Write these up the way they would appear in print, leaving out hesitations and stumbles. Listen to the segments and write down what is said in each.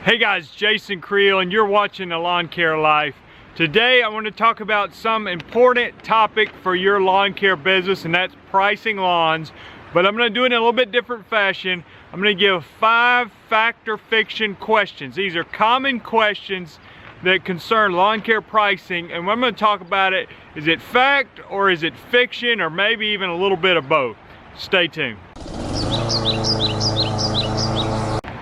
Hey guys, Jason Creel, and you're watching The Lawn Care Life. Today I want to talk about some important topic for your lawn care business, and that's pricing lawns. But I'm going to do it in a little bit different fashion. I'm going to give 5 fact or fiction questions. These are common questions that concern lawn care pricing, and what I'm going to talk about it, is it fact or is it fiction, or maybe even a little bit of both. Stay tuned.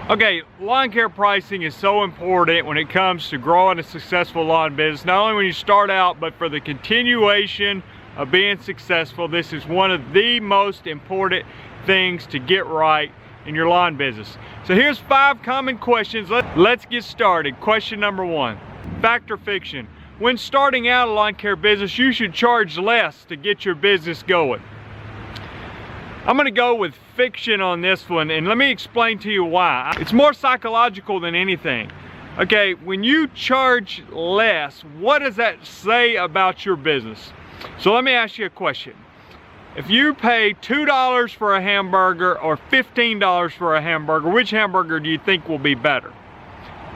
Okay, lawn care pricing is so important when it comes to growing a successful lawn business. Not only when you start out, but for the continuation of being successful. This is one of the most important things to get right in your lawn business. So here's 5 common questions. Let's get started. Question number 1, fact or fiction? When starting out a lawn care business, you should charge less to get your business going. I'm going to go with fiction on this one, and let me explain to you why. It's more psychological than anything. Okay, when you charge less, what does that say about your business? So let me ask you a question. If you pay $2 for a hamburger or $15 for a hamburger, which hamburger do you think will be better?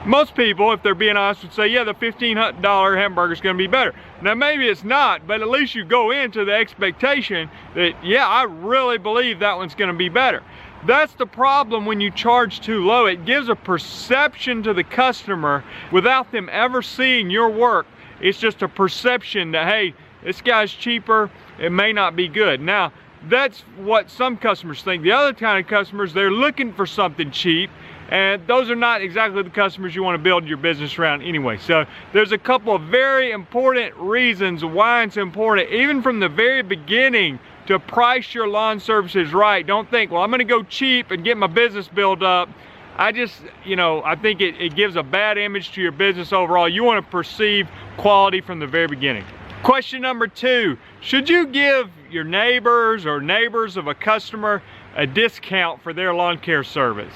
Most people, if they're being honest, would say, yeah, the $15 hamburger is going to be better. Now, maybe it's not, but at least you go into the expectation that, yeah, I really believe that one's going to be better. That's the problem when you charge too low. It gives a perception to the customer without them ever seeing your work. It's just a perception that, hey, this guy's cheaper, it may not be good. Now, that's what some customers think. The other kind of customers, they're looking for something cheap, and those are not exactly the customers you want to build your business around anyway. So there's a couple of very important reasons why it's important, even from the very beginning, to price your lawn services right. Don't think, well, I'm going to go cheap and get my business built up. I think it gives a bad image to your business overall. You want to perceive quality from the very beginning. Question number 2, should you give your neighbors or neighbors of a customer a discount for their lawn care service?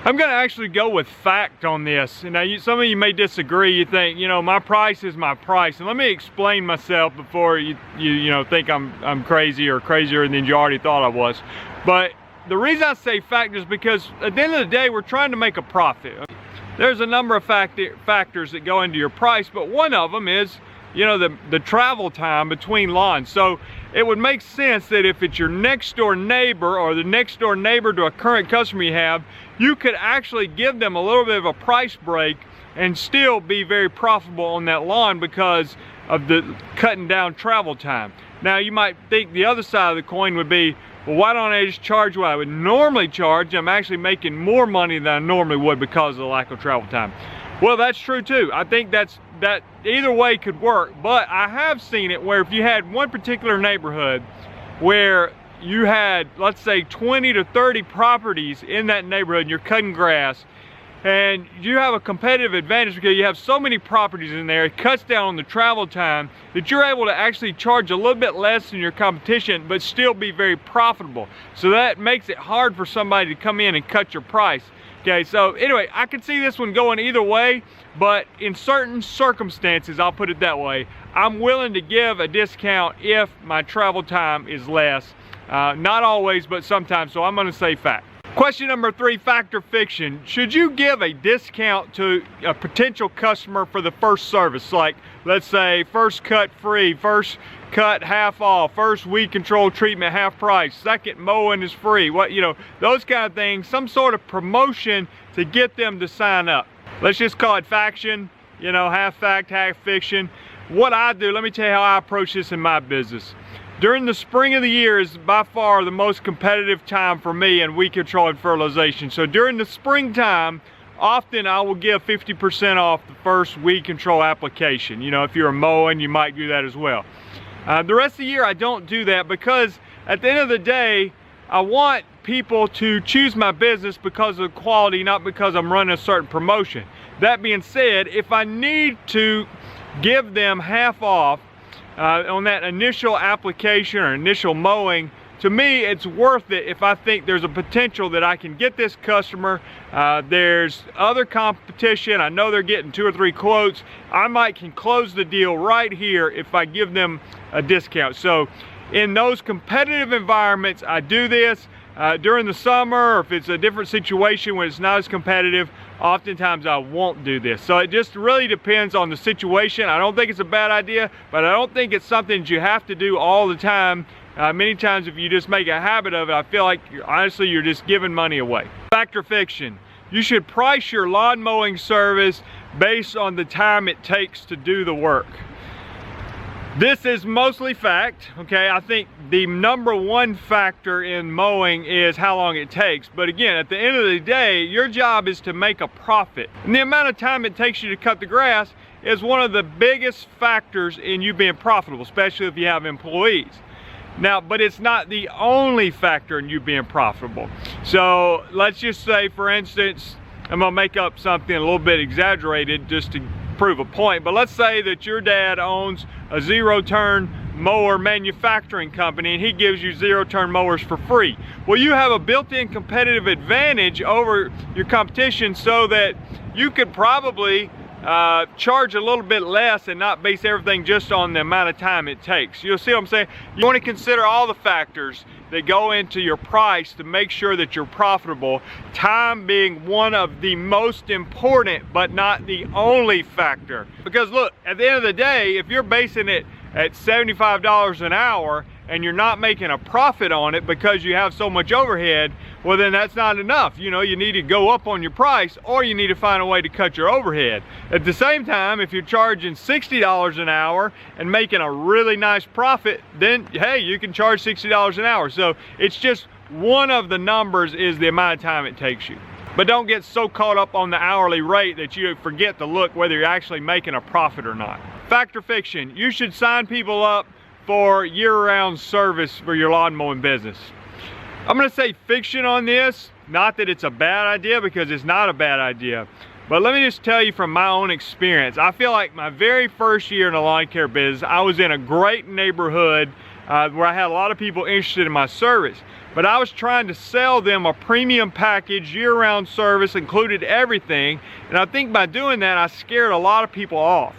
I'm going to actually go with fact on this. Now, some of you may disagree. You think, my price is my price. And let me explain myself before you think I'm crazy or crazier than you already thought I was. But the reason I say fact is because at the end of the day, we're trying to make a profit. There's a number of factors that go into your price, but one of them is, the travel time between lawns. So it would make sense that if it's your next door neighbor or the next door neighbor to a current customer you have, you could actually give them a little bit of a price break and still be very profitable on that lawn because of the cutting down travel time. Now, you might think the other side of the coin would be, well, why don't I just charge what I would normally charge? I'm actually making more money than I normally would because of the lack of travel time. Well, that's true too. I think that either way could work, but I have seen it where if you had one particular neighborhood where you had, let's say, 20 to 30 properties in that neighborhood and you're cutting grass, and you have a competitive advantage because you have so many properties in there, it cuts down on the travel time that you're able to actually charge a little bit less than your competition but still be very profitable. So that makes it hard for somebody to come in and cut your price. Okay, so anyway, I can see this one going either way, but in certain circumstances, I'll put it that way, I'm willing to give a discount if my travel time is less. Not always, but sometimes, so I'm going to say fact. Question number 3, fact or fiction? Should you give a discount to a potential customer for the first service? Like, let's say, first cut free, first cut half off, first weed control treatment half price, second mowing is free, those kind of things, some sort of promotion to get them to sign up. Let's just call it faction, half fact, half fiction. What I do, let me tell you how I approach this in my business. During the spring of the year is by far the most competitive time for me in weed control and fertilization. So during the springtime, often I will give 50% off the first weed control application. If you're mowing, you might do that as well. The rest of the year I don't do that because at the end of the day, I want people to choose my business because of the quality, not because I'm running a certain promotion. That being said, if I need to give them half off on that initial application or initial mowing, to me it's worth it if I think there's a potential that I can get this customer. There's other competition, I know they're getting 2 or 3 quotes, I can close the deal right here if I give them a discount. So in those competitive environments, I do this. During the summer, or if it's a different situation when it's not as competitive, oftentimes I won't do this. So it just really depends on the situation. I don't think it's a bad idea, but I don't think it's something that you have to do all the time. Many times if you just make a habit of it, I feel like honestly you're just giving money away. Fact or fiction? You should price your lawn mowing service based on the time it takes to do the work. This is mostly fact, okay? I think the number one factor in mowing is how long it takes. But again, at the end of the day, your job is to make a profit. And the amount of time it takes you to cut the grass is one of the biggest factors in you being profitable, especially if you have employees. Now, but it's not the only factor in you being profitable. So let's just say, for instance, I'm gonna make up something a little bit exaggerated just to prove a point, but let's say that your dad owns a zero-turn mower manufacturing company and he gives you zero-turn mowers for free. Well, you have a built-in competitive advantage over your competition so that you could probably charge a little bit less and not base everything just on the amount of time it takes. You'll see what I'm saying? You want to consider all the factors that go into your price to make sure that you're profitable, time being one of the most important but not the only factor. Because look, at the end of the day, if you're basing it at $75 an hour and you're not making a profit on it because you have so much overhead, well then that's not enough. You know, you need to go up on your price or you need to find a way to cut your overhead. At the same time, if you're charging $60 an hour and making a really nice profit, then hey, you can charge $60 an hour. So it's just one of the numbers is the amount of time it takes you. But don't get so caught up on the hourly rate that you forget to look whether you're actually making a profit or not. Fact or fiction? You should sign people up for year-round service for your lawn mowing business. I'm gonna say fiction on this, not that it's a bad idea because it's not a bad idea, but let me just tell you from my own experience. I feel like my very first year in the lawn care business, I was in a great neighborhood where I had a lot of people interested in my service, but I was trying to sell them a premium package, year-round service, included everything, and I think by doing that, I scared a lot of people off.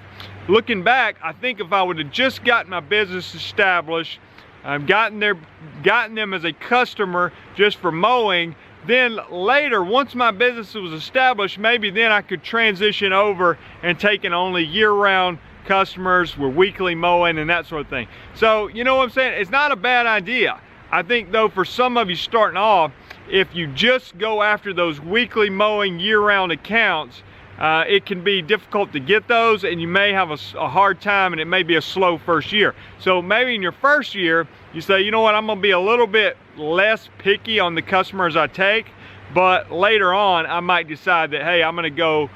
Looking back, I think if I would have just gotten my business established, gotten them as a customer just for mowing, then later, once my business was established, maybe then I could transition over and taking only year-round customers with weekly mowing and that sort of thing. So, you know what I'm saying? It's not a bad idea. I think though, for some of you starting off, if you just go after those weekly mowing year-round accounts, it can be difficult to get those and you may have a hard time and it may be a slow first year. So maybe in your first year, you say, you know what, I'm gonna be a little bit less picky on the customers I take, but later on, I might decide that, hey, I'm gonna go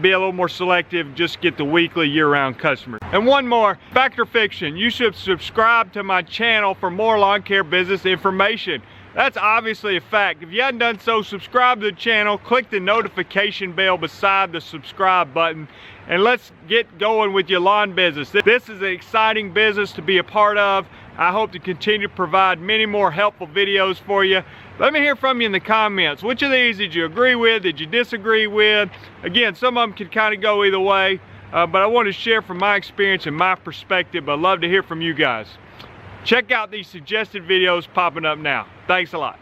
be a little more selective, just get the weekly year-round customers. And one more, fact or fiction? You should subscribe to my channel for more lawn care business information. That's obviously a fact. If you hadn't done so, subscribe to the channel, click the notification bell beside the subscribe button, and let's get going with your lawn business. This is an exciting business to be a part of. I hope to continue to provide many more helpful videos for you. Let me hear from you in the comments. Which of these did you agree with? Did you disagree with? Again, some of them could kind of go either way, but I want to share from my experience and my perspective. I'd love to hear from you guys. Check out these suggested videos popping up now. Thanks a lot.